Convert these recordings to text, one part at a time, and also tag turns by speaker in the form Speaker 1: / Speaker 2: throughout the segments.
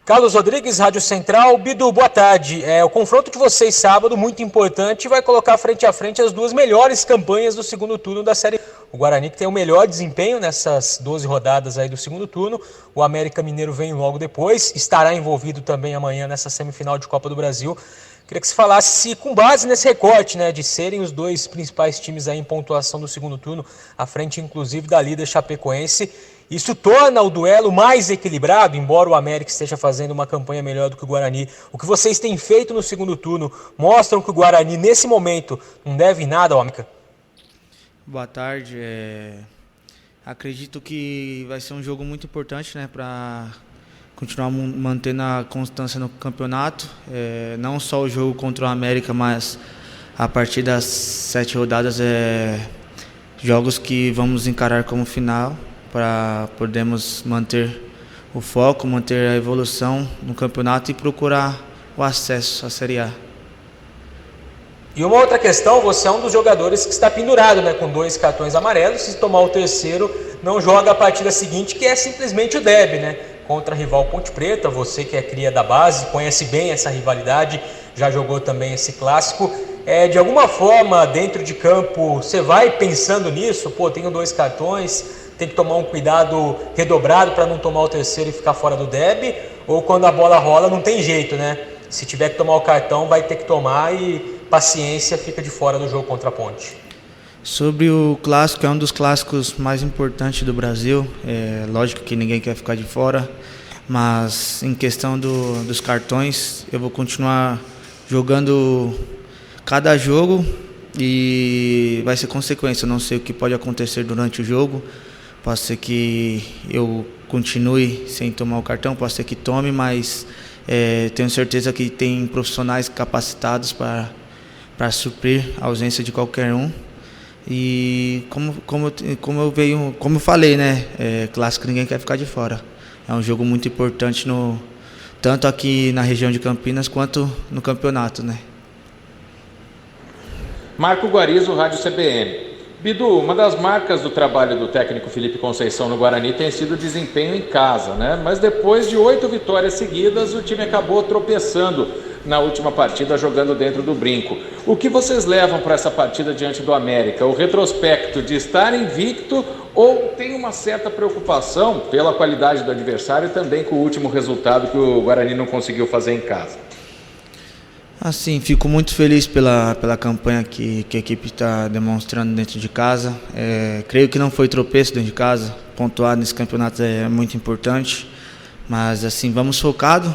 Speaker 1: Carlos Rodrigues, Rádio Central. Bidu, boa tarde. O confronto de vocês sábado, muito importante, vai colocar frente a frente as duas melhores campanhas do segundo turno da Série B. O Guarani que tem o melhor desempenho nessas 12 rodadas aí do segundo turno. O América Mineiro vem logo depois, estará envolvido também amanhã nessa semifinal de Copa do Brasil. Queria que você falasse se, com base nesse recorte, né, de serem os dois principais times aí em pontuação do segundo turno, à frente inclusive da líder Chapecoense, isso torna o duelo mais equilibrado, embora o América esteja fazendo uma campanha melhor do que o Guarani. O que vocês têm feito no segundo turno mostram que o Guarani, nesse momento, não deve nada ao América?
Speaker 2: Boa tarde. Acredito que vai ser um jogo muito importante, né, para continuar mantendo a constância no campeonato. Não só o jogo contra o América, mas a partir das 7 rodadas, jogos que vamos encarar como final, para podermos manter o foco, manter a evolução no campeonato e procurar o acesso à Série A.
Speaker 1: E uma outra questão, você é um dos jogadores que está pendurado, né, com 2 cartões amarelos. Se tomar o terceiro, não joga a partida seguinte, que é simplesmente o derby, né, contra a rival Ponte Preta. Você que é cria da base, conhece bem essa rivalidade, já jogou também esse clássico. De alguma forma, dentro de campo, você vai pensando nisso? Tenho 2 cartões, tem que tomar um cuidado redobrado para não tomar o terceiro e ficar fora do derby? Ou quando a bola rola, não tem jeito, né? Se tiver que tomar o cartão, vai ter que tomar e paciência, fica de fora do jogo contra a Ponte.
Speaker 2: Sobre o clássico, é um dos clássicos mais importantes do Brasil. Lógico que ninguém quer ficar de fora, mas em questão dos cartões, eu vou continuar jogando cada jogo e vai ser consequência. Eu não sei o que pode acontecer durante o jogo. Pode ser que eu continue sem tomar o cartão, pode ser que tome, mas tenho certeza que tem profissionais capacitados para suprir a ausência de qualquer um. E como eu falei, né? Clássico, ninguém quer ficar de fora. É um jogo muito importante, tanto aqui na região de Campinas quanto no campeonato, né?
Speaker 3: Marco Guarizo, Rádio CBN. Bidu, uma das marcas do trabalho do técnico Felipe Conceição no Guarani tem sido o desempenho em casa, né? Mas depois de 8 vitórias seguidas, o time acabou tropeçando na última partida, jogando dentro do brinco. O que vocês levam para essa partida diante do América? O retrospecto de estar invicto ou tem uma certa preocupação pela qualidade do adversário e também com o último resultado que o Guarani não conseguiu fazer em casa?
Speaker 2: Assim, fico muito feliz pela campanha que a equipe está demonstrando dentro de casa. Creio que não foi tropeço dentro de casa. Pontuar nesse campeonato é muito importante. Mas assim, vamos focado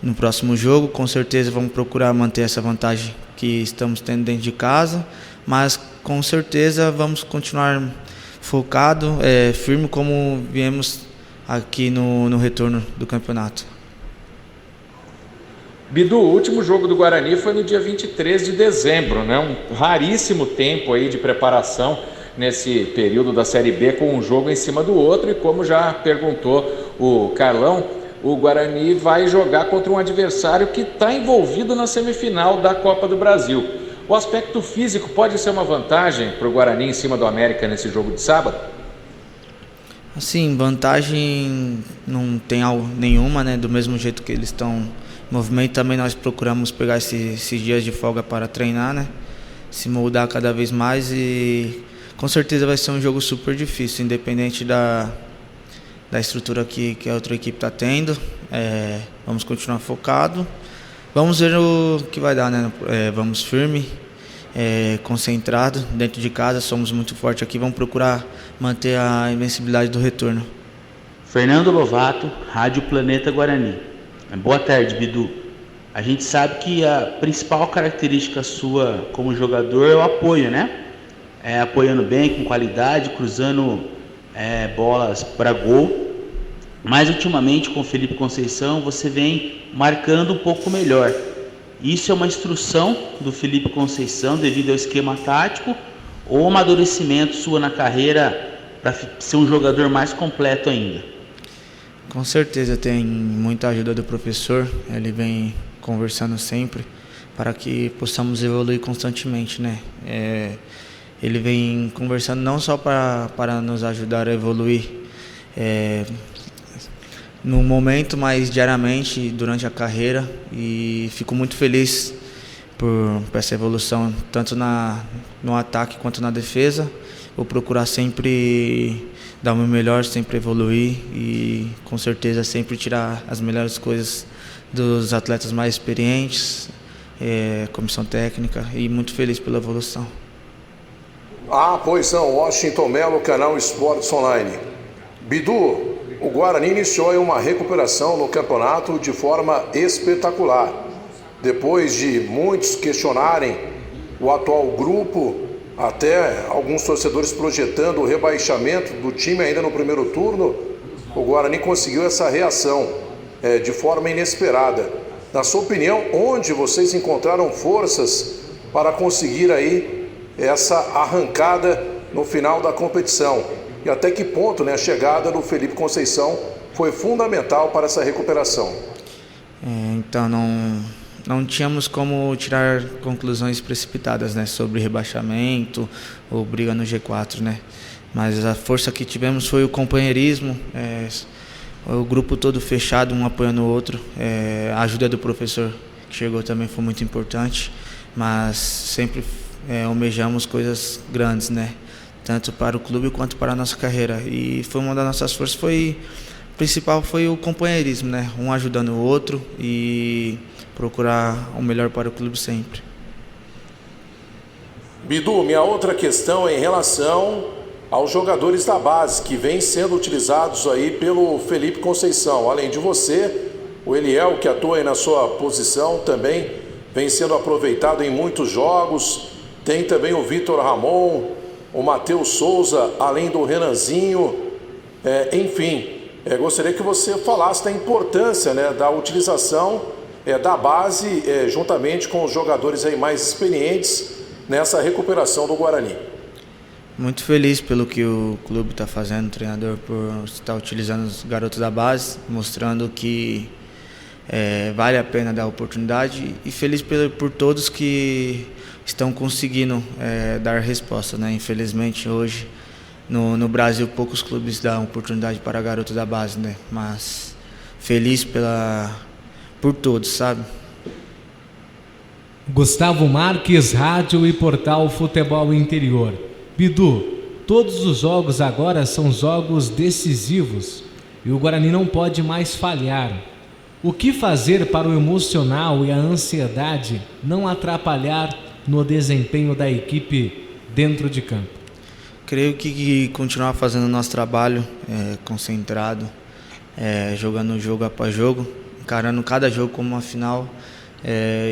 Speaker 2: no próximo jogo. Com certeza vamos procurar manter essa vantagem que estamos tendo dentro de casa. Mas com certeza vamos continuar focado, firme como viemos aqui no retorno do campeonato.
Speaker 3: Bidu, o último jogo do Guarani foi no dia 23 de dezembro, né? Um raríssimo tempo aí de preparação nesse período da Série B, com um jogo em cima do outro. E como já perguntou o Carlão, o Guarani vai jogar contra um adversário que está envolvido na semifinal da Copa do Brasil. O aspecto físico pode ser uma vantagem para o Guarani em cima do América nesse jogo de sábado?
Speaker 2: Assim, vantagem não tem nenhuma, né? Do mesmo jeito que eles estão em movimento, também nós procuramos pegar esses dias de folga para treinar, né? Se moldar cada vez mais, e com certeza vai ser um jogo super difícil, independente da estrutura que a outra equipe está tendo. Vamos continuar focado, vamos ver o que vai dar, né? Vamos firme, concentrado dentro de casa, somos muito fortes aqui, vamos procurar manter a invencibilidade do retorno.
Speaker 4: Fernando Lovato, Rádio Planeta Guarani. Boa tarde, Bidu. A gente sabe que a principal característica sua como jogador é o apoio, né? Apoiando bem, com qualidade, cruzando bolas para gol. Mas ultimamente, com o Felipe Conceição, você vem marcando um pouco melhor. Isso é uma instrução do Felipe Conceição devido ao esquema tático ou amadurecimento sua na carreira para ser um jogador mais completo ainda?
Speaker 2: Com certeza tem muita ajuda do professor, ele vem conversando sempre para que possamos evoluir constantemente, né? Ele vem conversando não só para nos ajudar a evoluir no momento, mas diariamente durante a carreira, e fico muito feliz por essa evolução, tanto no ataque quanto na defesa. Vou procurar sempre dar o meu melhor, sempre evoluir e com certeza sempre tirar as melhores coisas dos atletas mais experientes, comissão técnica, e muito feliz pela evolução.
Speaker 5: Pois não, Washington Melo, canal Esportes Online. Bidu, o Guarani iniciou uma recuperação no campeonato de forma espetacular. Depois de muitos questionarem o atual grupo, até alguns torcedores projetando o rebaixamento do time ainda no primeiro turno, o Guarani conseguiu essa reação de forma inesperada. Na sua opinião, onde vocês encontraram forças para conseguir aí essa arrancada no final da competição? E até que ponto, né, a chegada do Felipe Conceição foi fundamental para essa recuperação?
Speaker 2: Então não tínhamos como tirar conclusões precipitadas, né, sobre rebaixamento ou briga no G4, né? Mas a força que tivemos foi o companheirismo, o grupo todo fechado, um apoiando o outro. A ajuda do professor que chegou também foi muito importante, mas sempre almejamos coisas grandes, né? Tanto para o clube quanto para a nossa carreira. E foi uma das nossas forças, principal foi o companheirismo, né? Um ajudando o outro e procurar o melhor para o clube sempre.
Speaker 5: Bidu, minha outra questão é em relação aos jogadores da base que vêm sendo utilizados aí pelo Felipe Conceição. Além de você, o Eliel, que atua aí na sua posição, também vem sendo aproveitado em muitos jogos. Tem também o Vitor Ramon, o Matheus Souza, além do Renanzinho. Enfim, gostaria que você falasse da importância, né, da utilização da base juntamente com os jogadores aí mais experientes nessa recuperação do Guarani.
Speaker 2: Muito feliz pelo que o clube está fazendo, o treinador, por estar utilizando os garotos da base, mostrando que vale a pena dar oportunidade, e feliz por todos que estão conseguindo dar resposta, né? Infelizmente hoje no Brasil poucos clubes dão oportunidade para garotos da base, né? Mas feliz por todos, sabe?
Speaker 6: Gustavo Marques, Rádio e Portal Futebol Interior. Bidu, todos os jogos agora são jogos decisivos e o Guarani não pode mais falhar. O que fazer para o emocional e a ansiedade não atrapalhar no desempenho da equipe dentro de campo?
Speaker 2: Creio que continuar fazendo o nosso trabalho concentrado, jogando jogo após jogo, encarando cada jogo como uma final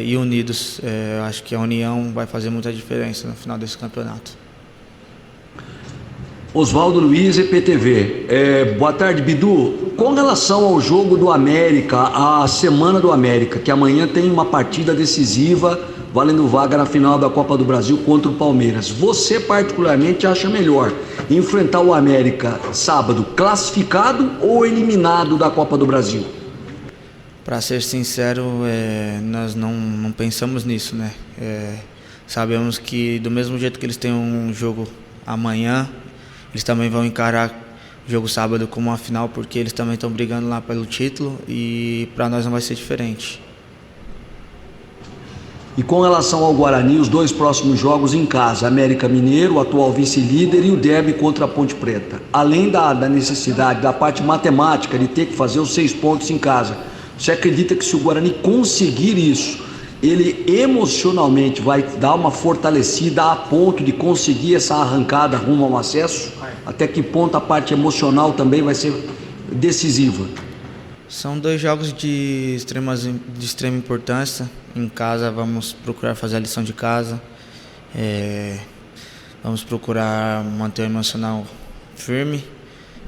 Speaker 2: e unidos. Acho que a união vai fazer muita diferença no final desse campeonato.
Speaker 7: Oswaldo Luiz, EPTV. Boa tarde, Bidu. Com relação ao jogo do América, a semana do América, que amanhã tem uma partida decisiva, valendo vaga na final da Copa do Brasil contra o Palmeiras. Você particularmente acha melhor enfrentar o América sábado classificado ou eliminado da Copa do Brasil?
Speaker 2: Para ser sincero, nós não pensamos nisso, né? Sabemos que do mesmo jeito que eles têm um jogo amanhã, eles também vão encarar o jogo sábado como uma final, porque eles também estão brigando lá pelo título, e para nós não vai ser diferente.
Speaker 7: E com relação ao Guarani, os dois próximos jogos em casa, América Mineiro, o atual vice-líder, e o derby contra a Ponte Preta. Além da necessidade, da parte matemática de ter que fazer os 6 pontos em casa, você acredita que se o Guarani conseguir isso, ele emocionalmente vai dar uma fortalecida a ponto de conseguir essa arrancada rumo ao acesso? Até que ponto a parte emocional também vai ser decisiva?
Speaker 2: São 2 jogos de extrema importância. Em casa vamos procurar fazer a lição de casa, vamos procurar manter o emocional firme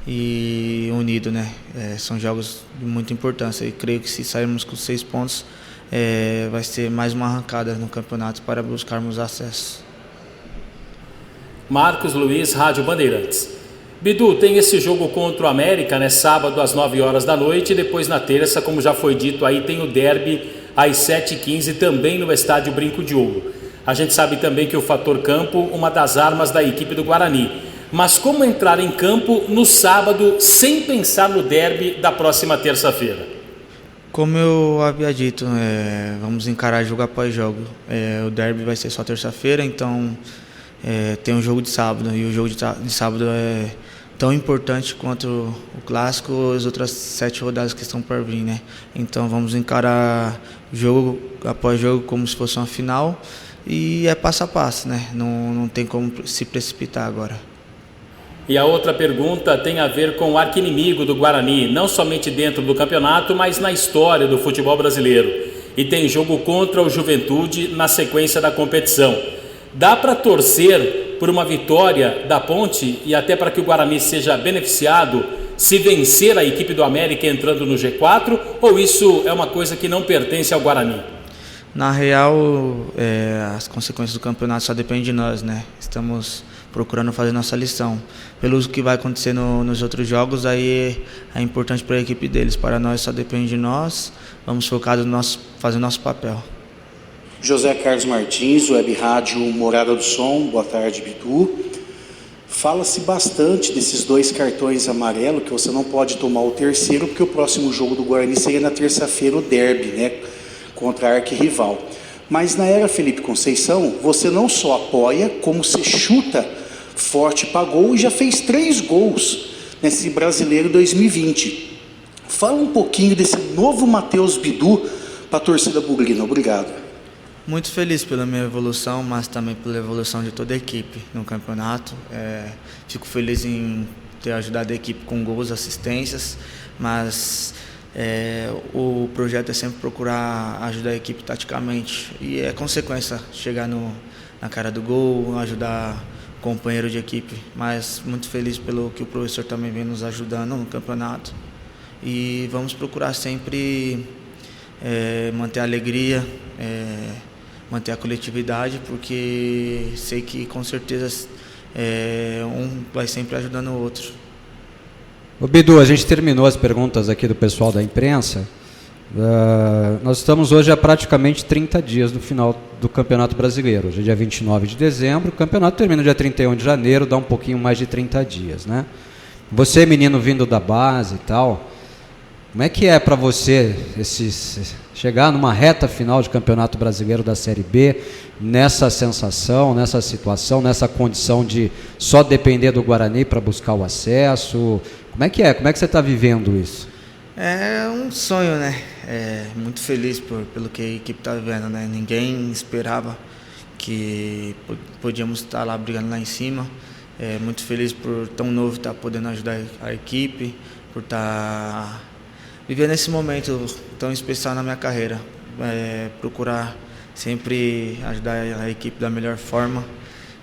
Speaker 2: e unido, né? São jogos de muita importância e creio que se sairmos com 6 pontos, vai ser mais uma arrancada no campeonato para buscarmos acesso.
Speaker 8: Marcos Luiz, Rádio Bandeirantes. Bidu, tem esse jogo contra o América, né? Sábado às 9 horas da noite, e depois na terça, como já foi dito aí, tem o derby às 7h15 também no estádio Brinco de Ouro. A gente sabe também que o fator campo, uma das armas da equipe do Guarani. Mas como entrar em campo no sábado sem pensar no derby da próxima terça-feira?
Speaker 2: Como eu havia dito, vamos encarar jogo após jogo. O derby vai ser só terça-feira, então tem um jogo de sábado, e o jogo de sábado é tão importante quanto o clássico ou as outras 7 rodadas que estão por vir, né? Então vamos encarar jogo após jogo como se fosse uma final, e é passo a passo, né? Não tem como se precipitar agora.
Speaker 8: E a outra pergunta tem a ver com o arqui-inimigo do Guarani, não somente dentro do campeonato, mas na história do futebol brasileiro. E tem jogo contra o Juventude na sequência da competição. Dá para torcer por uma vitória da Ponte e até para que o Guarani seja beneficiado se vencer a equipe do América entrando no G4, ou isso é uma coisa que não pertence ao Guarani?
Speaker 2: Na real, as consequências do campeonato só dependem de nós, né? Estamos procurando fazer nossa lição. Pelo que vai acontecer nos outros jogos, aí é importante para a equipe deles. Para nós só depende de nós. Vamos focar no fazer nosso papel.
Speaker 9: José Carlos Martins, Web Rádio Morada do Som. Boa tarde, Bidu. Fala-se bastante desses 2 cartões amarelos, que você não pode tomar o terceiro, porque o próximo jogo do Guarani seria na terça-feira, o derby, né? Contra a arquirrival. Mas na era Felipe Conceição, você não só apoia, como você chuta forte para gol e já fez 3 gols nesse Brasileiro 2020. Fala um pouquinho desse novo Matheus Bidu para a torcida bugrina. Obrigado.
Speaker 2: Muito feliz pela minha evolução, mas também pela evolução de toda a equipe no campeonato. Fico feliz em ter ajudado a equipe com gols, assistências, mas o projeto é sempre procurar ajudar a equipe taticamente, e é consequência chegar na cara do gol, ajudar o companheiro de equipe. Mas muito feliz pelo que o professor também vem nos ajudando no campeonato, e vamos procurar sempre manter a alegria, manter a coletividade, porque sei que com certeza um vai sempre ajudando o outro.
Speaker 10: Ô Bidu, a gente terminou as perguntas aqui do pessoal da imprensa. Nós estamos hoje há praticamente 30 dias do final do Campeonato Brasileiro. Hoje é dia 29 de dezembro, o campeonato termina dia 31 de janeiro, dá um pouquinho mais de 30 dias, né? Você, menino vindo da base e tal, como é que é para você chegar numa reta final de Campeonato Brasileiro da Série B, nessa sensação, nessa situação, nessa condição de só depender do Guarani para buscar o acesso? Como é que é? Como é que você está vivendo isso?
Speaker 2: É um sonho, né? Muito feliz pelo que a equipe está vivendo, né? Ninguém esperava que podíamos estar lá brigando lá em cima. Muito feliz por tão novo estar podendo ajudar a equipe, por estar vivendo esse momento tão especial na minha carreira. Procurar sempre ajudar a equipe da melhor forma,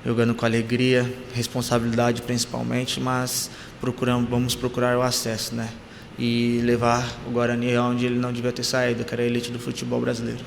Speaker 2: jogando com alegria, responsabilidade principalmente, mas vamos procurar o acesso, né? E levar o Guarani onde ele não devia ter saído, que era a elite do futebol brasileiro.